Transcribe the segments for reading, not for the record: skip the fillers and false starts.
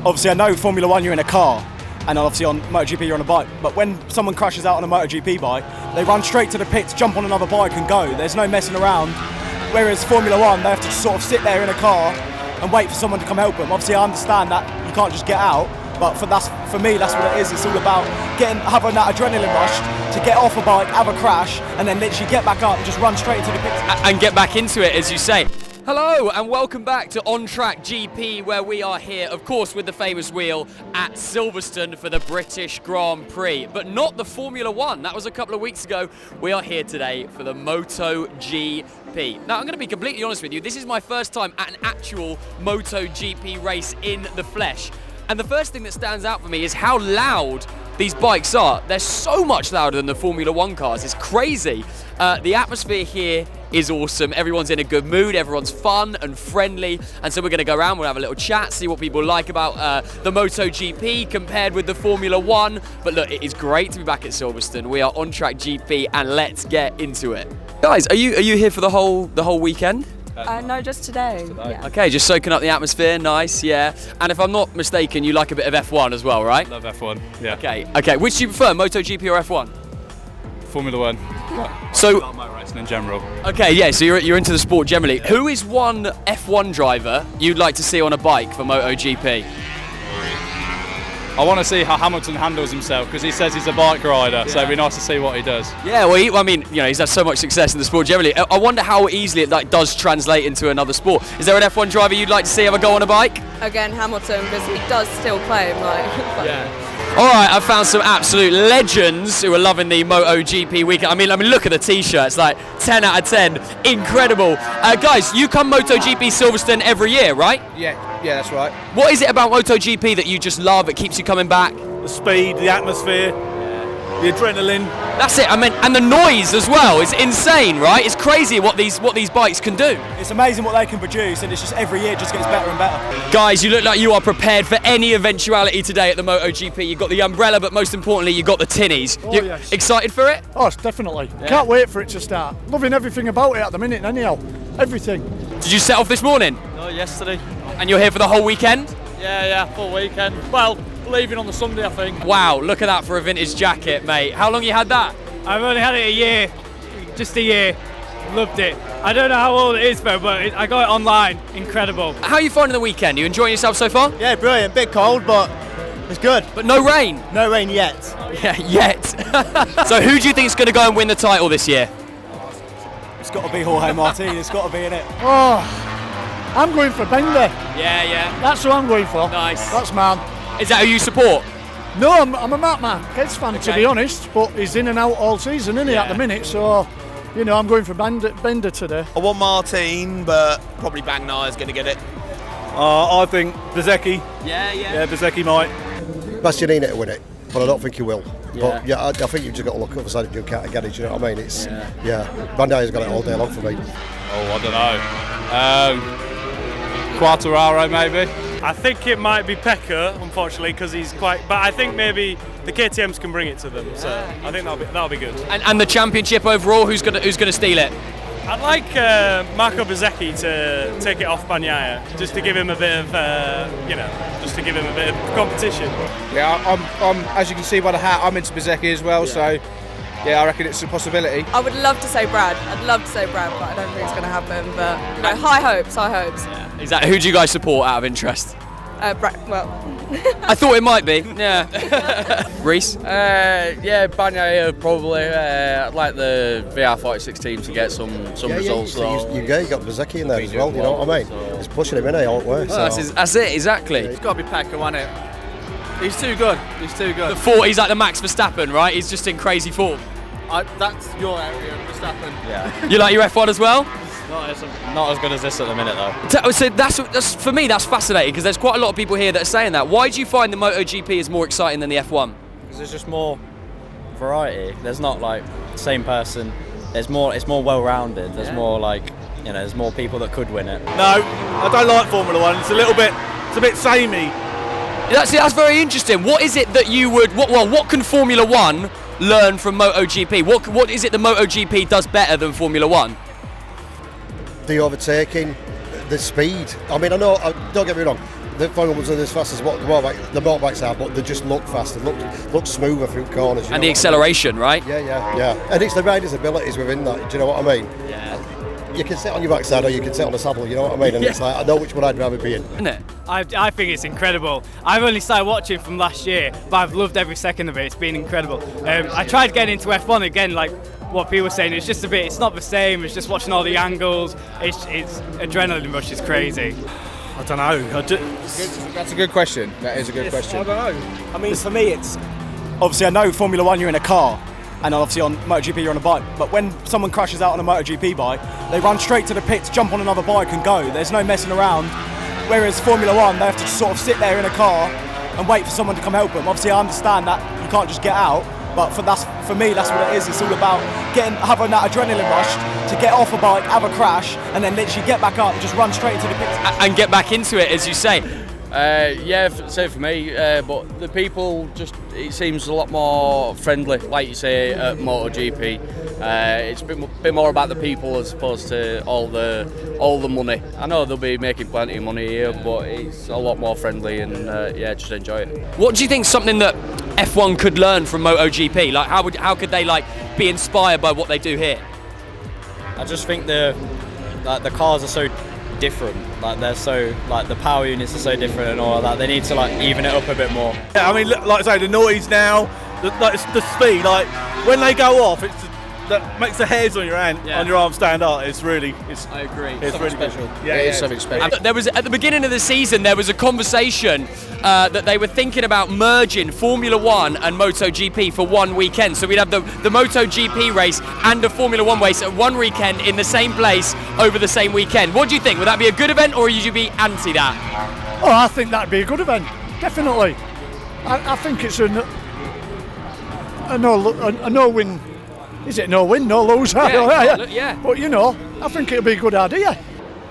obviously I know Formula 1 you're in a car, and obviously on MotoGP you're on a bike, but when someone crashes out on a MotoGP bike, they run straight to the pits, jump on another bike and go. There's no messing around. Whereas Formula 1, they have to sort of sit there in a car and wait for someone to come help them. Obviously I understand that you can't just get out, but for me that's what it is. It's all about having that adrenaline rush to get off a bike, have a crash, and then literally get back up and just run straight into the pits. And get back into it, as you say. Hello and welcome back to On Track GP, where we are here, of course, with the famous wheel at Silverstone for the British Grand Prix, but not the Formula 1. That was a couple of weeks ago. We are here today for the MotoGP. Now, I'm going to be completely honest with you. This is my first time at an actual MotoGP race in the flesh. And the first thing that stands out for me is how loud these bikes are. They're so much louder than the Formula 1 cars. It's crazy. The atmosphere here is awesome. Everyone's in a good mood. Everyone's fun and friendly. And so we're going to go around. We'll have a little chat, see what people like about the MotoGP compared with the Formula 1. But look, it is great to be back at Silverstone. We are On Track GP, and let's get into it. Guys, are you here for the whole weekend? No, just today. Yeah. Okay, just soaking up the atmosphere, nice, yeah. And if I'm not mistaken, you like a bit of F1 as well, right? Love F1, yeah. Okay. Which do you prefer, MotoGP or F1? Formula 1. Yeah. So, I like racing in general. Okay, yeah, so you're into the sport generally. Who is one F1 driver you'd like to see on a bike for MotoGP? I want to see how Hamilton handles himself, because he says he's a bike rider, so it'd be nice to see what he does. Yeah, well, I mean, he's had so much success in the sport generally. I wonder how easily it does translate into another sport. Is there an F1 driver you'd like to see ever go on a bike? Again, Hamilton, because he does still claim, Yeah. All right, I've found some absolute legends who are loving the MotoGP weekend. I mean, look at the T-shirts, like 10 out of 10, incredible. Guys, you come MotoGP Silverstone every year, right? Yeah, that's right. What is it about MotoGP that you just love? It keeps you coming back. The speed, the atmosphere, the adrenaline. That's it. I mean, and the noise as well. It's insane, right? It's crazy what these bikes can do. It's amazing what they can produce, and it's just every year it just gets better and better. Guys, you look like you are prepared for any eventuality today at the MotoGP. You've got the umbrella, but most importantly, you've got the tinnies. Oh, you yes. Excited for it? Oh, definitely. Yeah. Can't wait for it to start. Loving everything about it at the minute, anyhow. Everything. Did you set off this morning? No, yesterday. And you're here for the whole weekend? Yeah, full weekend. Well, leaving on the Sunday, I think. Wow, look at that for a vintage jacket, mate. How long you had that? I've only had it a year, just a year. Loved it. I don't know how old it is though, but I got it online. Incredible. How are you finding the weekend? Are you enjoying yourself so far? Yeah, brilliant. Bit cold, but it's good. But no rain? No rain yet. Yeah, yet. So who do you think is going to go and win the title this year? It's got to be Jorge Martin. It's got to be in it. Oh, I'm going for Bender. Yeah. That's who I'm going for. Nice. That's man. Is that who you support? No, I'm a Matt Man. Kids fan, to be honest, but he's in and out all season, isn't he, at the minute? So, I'm going for Bender today. I want Martin, but probably Bagnaia is going to get it. I think Bezzecchi. Yeah. Yeah, Bezzecchi might. Bastianini to win it, but I don't think he will. Yeah. But I think you've just got to look at the other side of the garage, you know what I mean? It's Bandai's got it all day long for me. Oh, I don't know. Quartararo maybe? I think it might be Pecca, unfortunately, because he's quite. But I think maybe the KTMs can bring it to them. So I think that'll be good. And the championship overall, who's gonna steal it? I'd like Marco Bezzecchi to take it off Bagnaia, just to give him a bit of, just to give him a bit of competition. Yeah, I'm as you can see by the hat, I'm into Bezzecchi as well. So yeah, I reckon it's a possibility. I would love to say Brad. I'd love to say Brad, but I don't think it's going to happen. But high hopes. Yeah. Is that who do you guys support out of interest? Brad. Well, I thought it might be. Yeah. Reese? Yeah, Bagnaia probably. I'd like the VR46 team to get some results. You got Bezzecchi in there as well, you know what I mean? It's pushing him in, all the way. Well, that's it, exactly. It's got to be Pecca, wasn't it? He's too good. He's like the Max Verstappen, right? He's just in crazy form. That's your area, Verstappen. Yeah. You like your F1 as well? Not as good as this at the minute, though. So that's for me. That's fascinating because there's quite a lot of people here that are saying that. Why do you find the MotoGP is more exciting than the F1? Because there's just more variety. There's not like the same person. It's more well-rounded. There's more there's more people that could win it. No, I don't like Formula 1. It's a bit samey. That's very interesting. What is it that you would? What can Formula 1 learn from MotoGP? What is it the MotoGP does better than Formula 1? The overtaking, the speed. I mean, I know. Don't get me wrong. the Formula Ones are as fast as what the motorbikes are, but they just look faster, look smoother through corners. And the acceleration, right? Yeah. And it's the rider's abilities within that. Do you know what I mean? Yeah. You can sit on your backside or you can sit on the saddle. You know what I mean? And it's like I know which one I'd rather be in. Isn't it? I think it's incredible. I've only started watching from last year, but I've loved every second of it. It's been incredible. I tried getting into F1 again, like what people were saying. It's just a bit. It's not the same. It's just watching all the angles. It's adrenaline rush is crazy. I don't know. That's a good question. That is a good question. I don't know. I mean, for me, it's obviously I know Formula One you're in a car, and obviously on MotoGP you're on a bike. But when someone crashes out on a MotoGP bike, they run straight to the pits, jump on another bike, and go. There's no messing around. Whereas Formula One, they have to sort of sit there in a car and wait for someone to come help them. Obviously, I understand that you can't just get out. But for me, that's what it is. It's all about having that adrenaline rush to get off a bike, have a crash, and then literally get back up and just run straight into the pits. And get back into it, as you say. Same for me, but the people it seems a lot more friendly, like you say, at MotoGP. It's a bit more about the people as opposed to all the money. I know they'll be making plenty of money here, but it's a lot more friendly and just enjoy it. What do you think something that F1 could learn from MotoGP? Like how could they be inspired by what they do here? I just think the cars are so different. Like the power units are so different and all that. They need to even it up a bit more. Yeah, I mean, like I say, the noise now, the speed, like when they go off, that makes the hairs on your arm stand up. I agree. It's really special. Yeah, it's something special. There was at the beginning of the season there was a conversation that they were thinking about merging Formula One and MotoGP for one weekend. So we'd have the MotoGP race and the Formula One race at one weekend in the same place over the same weekend. What do you think? Would that be a good event, or would you be anti that? Oh, I think that'd be a good event, definitely. I think it's a no-win. Is it no win, no lose? Yeah. But I think it'll be a good idea.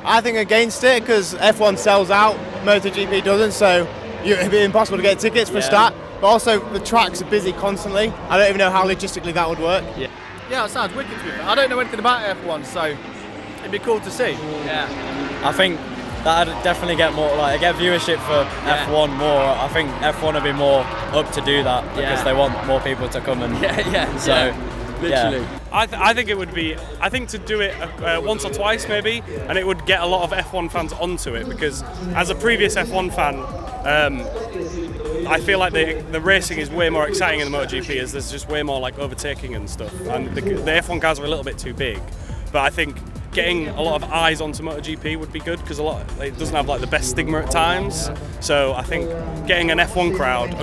I think against it because F1 sells out, MotoGP doesn't, so it'd be impossible to get tickets for a start. But also the tracks are busy constantly. I don't even know how logistically that would work. Yeah, it sounds wicked to me. I don't know anything about F1, so it'd be cool to see. Yeah. I think that'd definitely get more get viewership for F1 more. I think F1 would be more up to do that because they want more people to come and so. Literally. Yeah. I think it would be. I think to do it once or twice maybe, and it would get a lot of F1 fans onto it because as a previous F1 fan, I feel like the racing is way more exciting in the MotoGP as there's just way more overtaking and stuff, and the F1 cars are a little bit too big. But I think getting a lot of eyes onto MotoGP would be good because it doesn't have the best stigma at times. So I think getting an F1 crowd,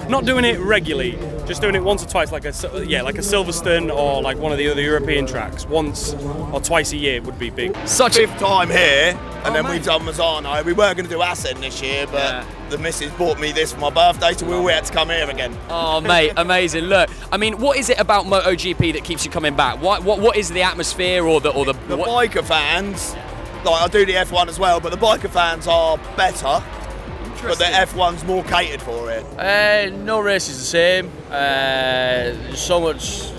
not doing it regularly, just doing it once or twice, like a Silverstone or one of the other European tracks, once or twice a year would be big. Such a fifth time here, and then we've done Mazzano. We weren't going to do Assen this year, but the missus bought me this for my birthday, so we had to come here again. Oh mate, amazing! Look, I mean, what is it about MotoGP that keeps you coming back? What is the atmosphere or the biker fans? I do the F1 as well, but the biker fans are better. But the F1's more catered for it. No race is the same. There's so much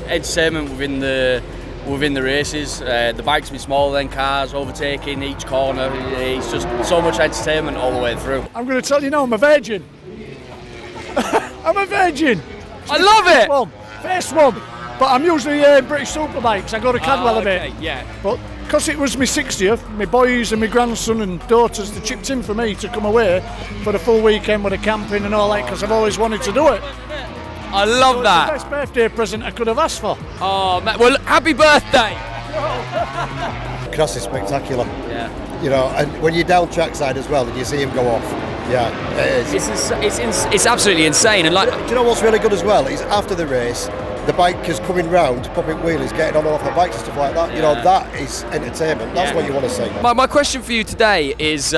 entertainment within the races. The bikes be smaller than cars, overtaking each corner. It's just so much entertainment all the way through. I'm going to tell you now, I'm a virgin. I'm a virgin. I love it. First one. But I'm usually British Superbikes. I go to Cadwell a bit. Yeah. But because it was my 60th, my boys and my grandson and daughters, they chipped in for me to come away for the full weekend with the camping and all that because I've always wanted to do it. I love that. It's the best birthday present I could have asked for. Oh, man. Well, happy birthday. Cross is spectacular. Yeah. And when you're down trackside as well and you see him go off, it is. It's absolutely insane. And do you know what's really good as well? Is after the race, the bikers coming round, popping wheelies, getting on and off the bikes and stuff like that. That is entertainment. That's what you want to see. My question for you today is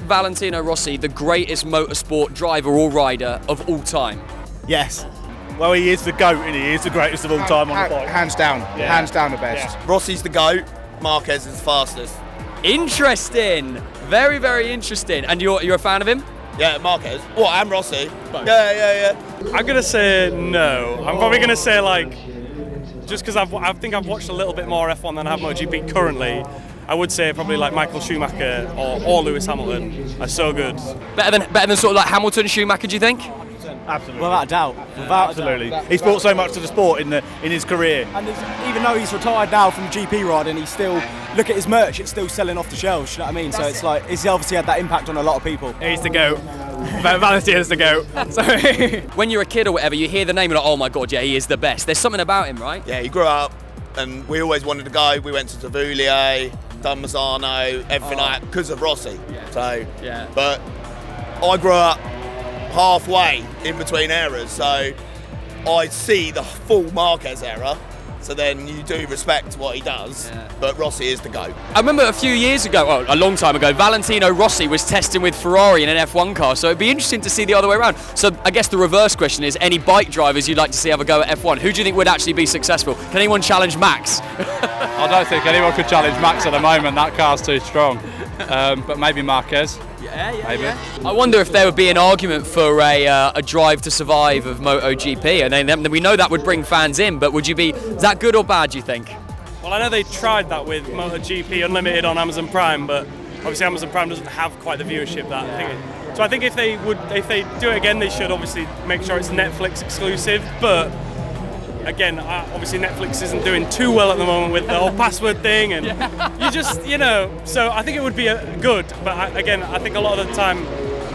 Valentino Rossi the greatest motorsport driver or rider of all time? Yes. Well, he is the GOAT, and he is the greatest of all time on the bike. Hands down the best. Yeah. Rossi's the GOAT, Marquez is the fastest. Interesting. Very, very interesting. And you're a fan of him? Yeah, Marquez. What, and Rossi? Both. Yeah. I'm going to say no. I'm probably going to say just because I think I've watched a little bit more F1 than I have MotoGP currently. I would say probably like Michael Schumacher or Lewis Hamilton are so good. Better than sort of like Hamilton, Schumacher, do you think? Absolutely. Without a doubt. Absolutely. He's brought so much to the sport in his career. And even though he's retired now from GP riding, he's still, look at his merch, it's still selling off the shelves, you know what I mean? So it's like, he's obviously had that impact on a lot of people. He's the GOAT. Valentina's the GOAT. Sorry. When you're a kid or whatever, you hear the name and you're like, oh my God, yeah, he is the best. There's something about him, right? Yeah, he grew up and we always wanted to go. We went to Tavoulier, Dunsano, everything like that because of Rossi. Yeah. So, yeah. But I grew up halfway in between eras, so I see the full Marquez era. So then you do respect what he does, but Rossi is the GOAT. I remember a few years ago, well, a long time ago, Valentino Rossi was testing with Ferrari in an F1 car, so it'd be interesting to see the other way around. So I guess the reverse question is, any bike drivers you'd like to see have a go at F1? Who do you think would actually be successful? Can anyone challenge Max? I don't think anyone could challenge Max at the moment, that car's too strong. But maybe Marquez. Maybe. I wonder if there would be an argument for a drive to survive of MotoGP, and then we know that would bring fans in, but would you be, is that good or bad, do you think? Well, I know they tried that with MotoGP Unlimited on Amazon Prime, but obviously Amazon Prime doesn't have quite the viewership that I think. So I think if they do it again, they should obviously make sure it's Netflix exclusive, but again, obviously Netflix isn't doing too well at the moment with the whole password thing, and you just, so I think it would be good, but I think a lot of the time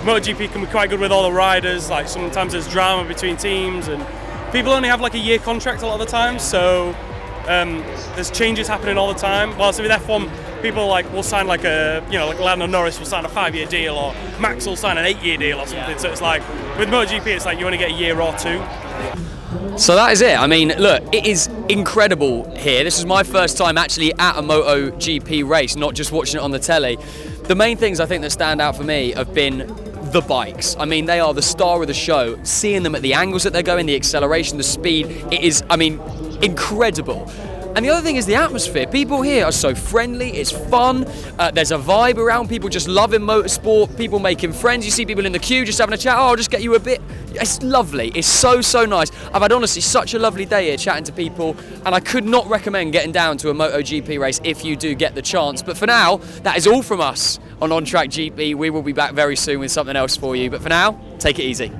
MotoGP can be quite good with all the riders, like sometimes there's drama between teams, and people only have like a year contract a lot of the time, so there's changes happening all the time, whilst with F1, people will sign like like Lando Norris will sign a 5-year deal, or Max will sign an 8-year deal or something, so it's like, with MotoGP it's like you only get a year or two. So that is it. I mean, look, it is incredible here. This is my first time actually at a MotoGP race, not just watching it on the telly. The main things I think that stand out for me have been the bikes. I mean, they are the star of the show. Seeing them at the angles that they're going, the acceleration, the speed, it is, I mean, incredible. And the other thing is the atmosphere. People here are so friendly, it's fun, there's a vibe around, people just loving motorsport, people making friends, you see people in the queue just having a chat, oh, I'll just get you a bit. It's lovely, it's so nice. I've had honestly such a lovely day here chatting to people, and I could not recommend getting down to a MotoGP race if you do get the chance. But for now, that is all from us on On Track GP. We will be back very soon with something else for you, but for now, take it easy.